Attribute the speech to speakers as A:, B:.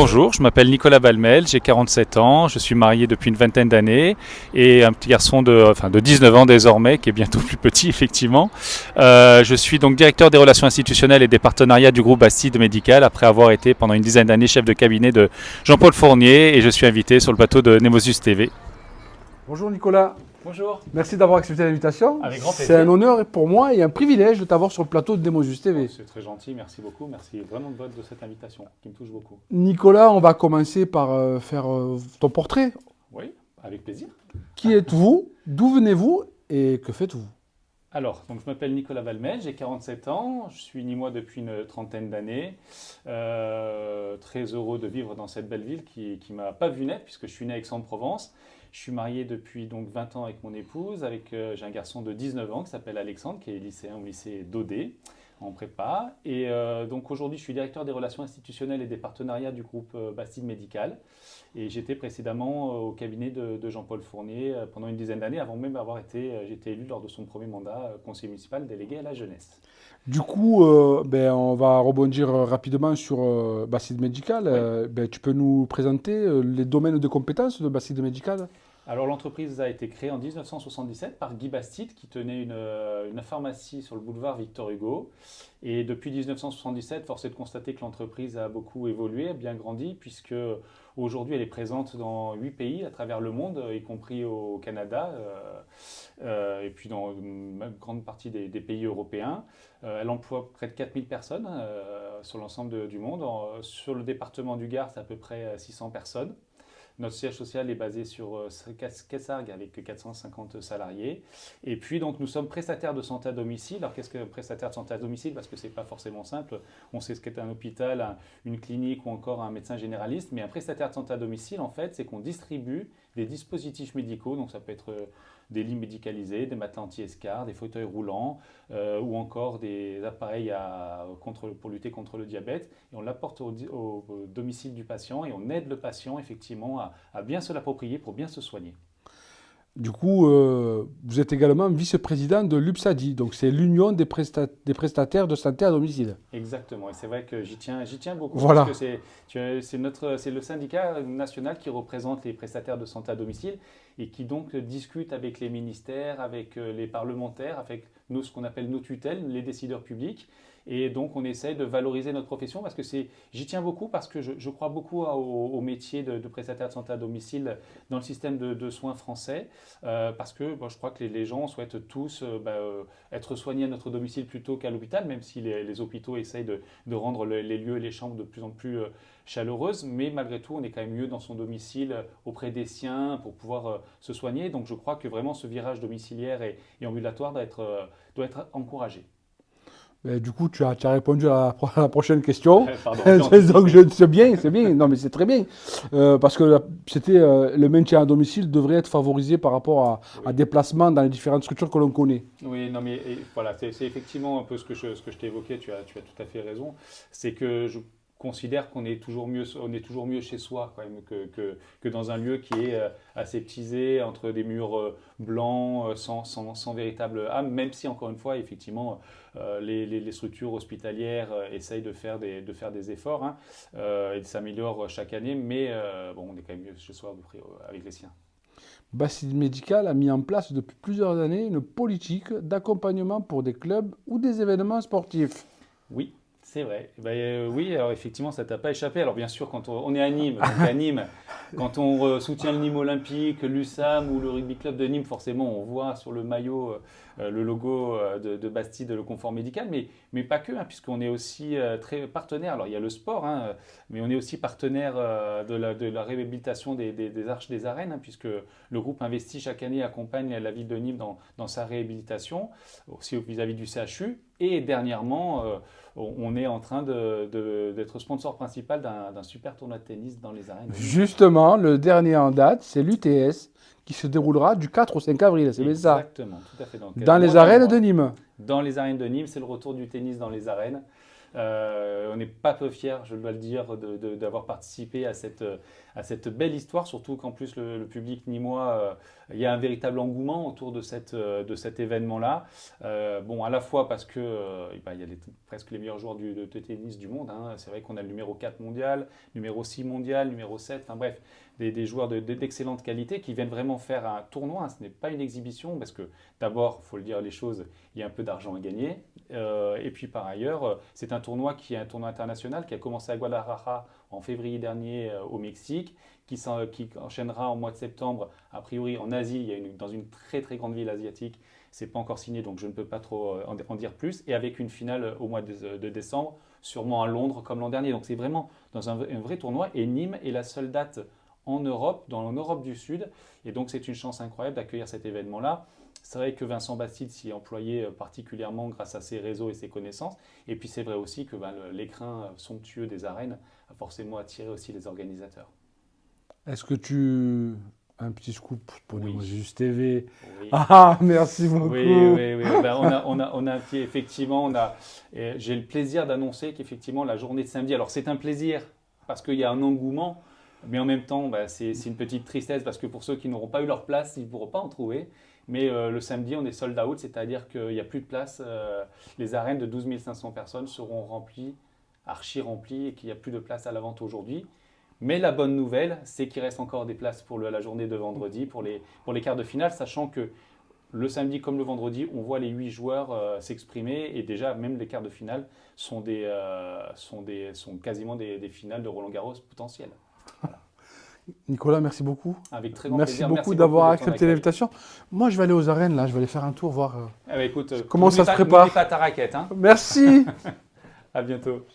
A: Bonjour, je m'appelle Nicolas Balmel, j'ai 47 ans, je suis marié depuis une vingtaine d'années et un petit garçon de 19 ans désormais, qui est bientôt plus petit effectivement. Je suis donc directeur des relations institutionnelles et des partenariats du groupe Bastide Médical après avoir été pendant une dizaine d'années chef de cabinet de Jean-Paul Fournier et je suis invité sur le plateau de Nemosus TV.
B: Bonjour Nicolas.
A: Bonjour.
B: Merci d'avoir accepté l'invitation.
A: Avec grand plaisir.
B: C'est un honneur pour moi et un privilège de t'avoir sur le plateau de Nemosus TV.
A: C'est très gentil, merci beaucoup. Merci vraiment de cette invitation qui me touche beaucoup.
B: Nicolas, on va commencer par faire ton portrait.
A: Oui, avec plaisir.
B: Qui êtes-vous? D'où venez-vous et que faites-vous?
A: Alors, donc je m'appelle Nicolas Balmel, j'ai 47 ans, je suis nîmois depuis une trentaine d'années, très heureux de vivre dans cette belle ville qui m'a pas vu naître puisque je suis né à Aix-en-Provence. Je suis marié depuis donc 20 ans avec mon épouse, j'ai un garçon de 19 ans qui s'appelle Alexandre, qui est lycéen au lycée d'Audet en prépa. Et donc aujourd'hui, je suis directeur des relations institutionnelles et des partenariats du groupe Bastide Médical. Et j'étais précédemment au cabinet de Jean-Paul Fournier pendant une dizaine d'années, avant même d'avoir j'étais élu lors de son premier mandat conseiller municipal délégué à la jeunesse.
B: Du coup, on va rebondir rapidement sur Bastide Médical.
A: Oui.
B: Tu peux nous présenter les domaines de compétences de Bastide Médical?
A: Alors l'entreprise a été créée en 1977 par Guy Bastide qui tenait une pharmacie sur le boulevard Victor Hugo. Et depuis 1977, force est de constater que l'entreprise a beaucoup évolué, a bien grandi, puisque aujourd'hui elle est présente dans 8 pays à travers le monde, y compris au Canada, et puis dans une grande partie des pays européens. Elle emploie près de 4000 personnes sur l'ensemble du monde. Sur le département du Gard, c'est à peu près 600 personnes. Notre siège social est basé sur Cassargues avec 450 salariés. Et puis, donc, nous sommes prestataires de santé à domicile. Alors, qu'est-ce que prestataire de santé à domicile? Parce que ce n'est pas forcément simple. On sait ce qu'est un hôpital, une clinique ou encore un médecin généraliste. Mais un prestataire de santé à domicile, en fait, c'est qu'on distribue des dispositifs médicaux. Donc, ça peut être des lits médicalisés, des matelas anti-escar, des fauteuils roulants ou encore des appareils pour lutter contre le diabète. Et on l'apporte au domicile du patient et on aide le patient effectivement à bien se l'approprier pour bien se soigner.
B: Du coup, vous êtes également vice-président de l'UPSADI, donc c'est l'Union des prestataires de santé à domicile.
A: Exactement, et c'est vrai que j'y tiens beaucoup,
B: voilà.
A: Parce que c'est le syndicat national qui représente les prestataires de santé à domicile et qui donc discute avec les ministères, avec les parlementaires, avec nous, ce qu'on appelle nos tutelles, les décideurs publics. Et donc, on essaie de valoriser notre profession parce que j'y tiens beaucoup parce que je crois beaucoup au métier de prestataire de santé à domicile dans le système de soins français parce que je crois que les gens souhaitent tous être soignés à notre domicile plutôt qu'à l'hôpital, même si les hôpitaux essayent de rendre les lieux et les chambres de plus en plus chaleureuses. Mais malgré tout, on est quand même mieux dans son domicile auprès des siens pour pouvoir se soigner. Donc, je crois que vraiment ce virage domiciliaire et ambulatoire doit être encouragé.
B: Du coup, tu as répondu à la prochaine question.
A: Pardon,
B: donc, c'est bien. Non, mais c'est très bien. Parce que le maintien à domicile devrait être favorisé par rapport à déplacement dans les différentes structures que l'on connaît.
A: Oui, non, mais voilà, c'est effectivement un peu ce que je t'ai évoqué, tu as tout à fait raison. C'est que je considère qu'on est toujours mieux chez soi quand même, que dans un lieu qui est aseptisé, entre des murs blancs, sans véritable âme, même si, encore une fois, effectivement, les structures hospitalières essayent de faire des efforts et s'améliorent chaque année, mais on est quand même mieux chez soi avec les siens.
B: Bastide Médical a mis en place depuis plusieurs années une politique d'accompagnement pour des clubs ou des événements sportifs.
A: Oui. C'est vrai. Oui, alors effectivement, ça ne t'a pas échappé. Alors bien sûr, quand on est à Nîmes, donc à Nîmes, quand on soutient le Nîmes Olympique, l'USAM ou le Rugby Club de Nîmes, forcément, on voit sur le maillot le logo de Bastide, le confort médical, mais pas que, puisqu'on est aussi très partenaire. Alors il y a le sport, mais on est aussi partenaire de la réhabilitation des arches des arènes, puisque le groupe investit chaque année, accompagne la ville de Nîmes dans sa réhabilitation, aussi vis-à-vis du CHU. Et dernièrement, on est en train d'être sponsor principal d'un super tournoi de tennis dans les arènes.
B: Justement, le dernier en date, c'est l'UTS qui se déroulera du 4 au 5 avril, c'est bien ça?
A: Exactement, tout à fait.
B: Dans les arènes de Nîmes.
A: Dans les arènes de Nîmes, c'est le retour du tennis dans les arènes. On n'est pas peu fiers, je dois le dire, d'avoir participé à cette belle histoire, surtout qu'en plus le public nîmois, il y a un véritable engouement autour de cet événement-là. Bon, à la fois parce que il y a presque les meilleurs joueurs de tennis du monde, hein. C'est vrai qu'on a le numéro 4 mondial, numéro 6 mondial, numéro 7, enfin bref, des joueurs d'excellente qualité qui viennent vraiment faire un tournoi, hein. Ce n'est pas une exhibition parce que d'abord, il faut le dire les choses, il y a un peu d'argent à gagner. Et puis par ailleurs, c'est un tournoi qui est un tournoi international qui a commencé à Guadalajara en février dernier au Mexique, qui enchaînera en mois de septembre, a priori en Asie, dans une très très grande ville asiatique. C'est pas encore signé, donc je ne peux pas trop en dire plus. Et avec une finale au mois de décembre, sûrement à Londres comme l'an dernier. Donc c'est vraiment dans un vrai tournoi. Et Nîmes est la seule date en Europe, dans l'Europe du Sud. Et donc c'est une chance incroyable d'accueillir cet événement-là. C'est vrai que Vincent Bastide s'y est employé particulièrement grâce à ses réseaux et ses connaissances. Et puis c'est vrai aussi que l'écrin somptueux des arènes a forcément attiré aussi les organisateurs.
B: Est-ce que tu... Un petit scoop pour
A: Oui.
B: les Juste TV.
A: Oui.
B: Ah, merci beaucoup.
A: Oui. Ben, on a un pied, effectivement, j'ai le plaisir d'annoncer qu'effectivement la journée de samedi, alors c'est un plaisir parce qu'il y a un engouement, mais en même temps c'est une petite tristesse parce que pour ceux qui n'auront pas eu leur place, ils ne pourront pas en trouver. Mais le samedi, on est sold out, c'est-à-dire qu'il n'y a plus de place. Les arènes de 12 500 personnes seront remplies, archi remplies, et qu'il n'y a plus de place à la vente aujourd'hui. Mais la bonne nouvelle, c'est qu'il reste encore des places pour la journée de vendredi, pour les quarts de finale, sachant que le samedi comme le vendredi, on voit les 8 joueurs s'exprimer, et déjà même les quarts de finale sont quasiment des finales de Roland-Garros potentielles. Voilà.
B: Nicolas, merci beaucoup.
A: Avec très grand
B: Merci
A: plaisir.
B: beaucoup d'avoir
A: de ton
B: accepté
A: accueil.
B: l'invitation. Moi, je vais aller aux arènes, là. Je vais aller faire un tour, voir
A: Écoute,
B: comment ça se
A: n'oublie
B: prépare.
A: pas ta raquette. Hein.
B: Merci.
A: À bientôt.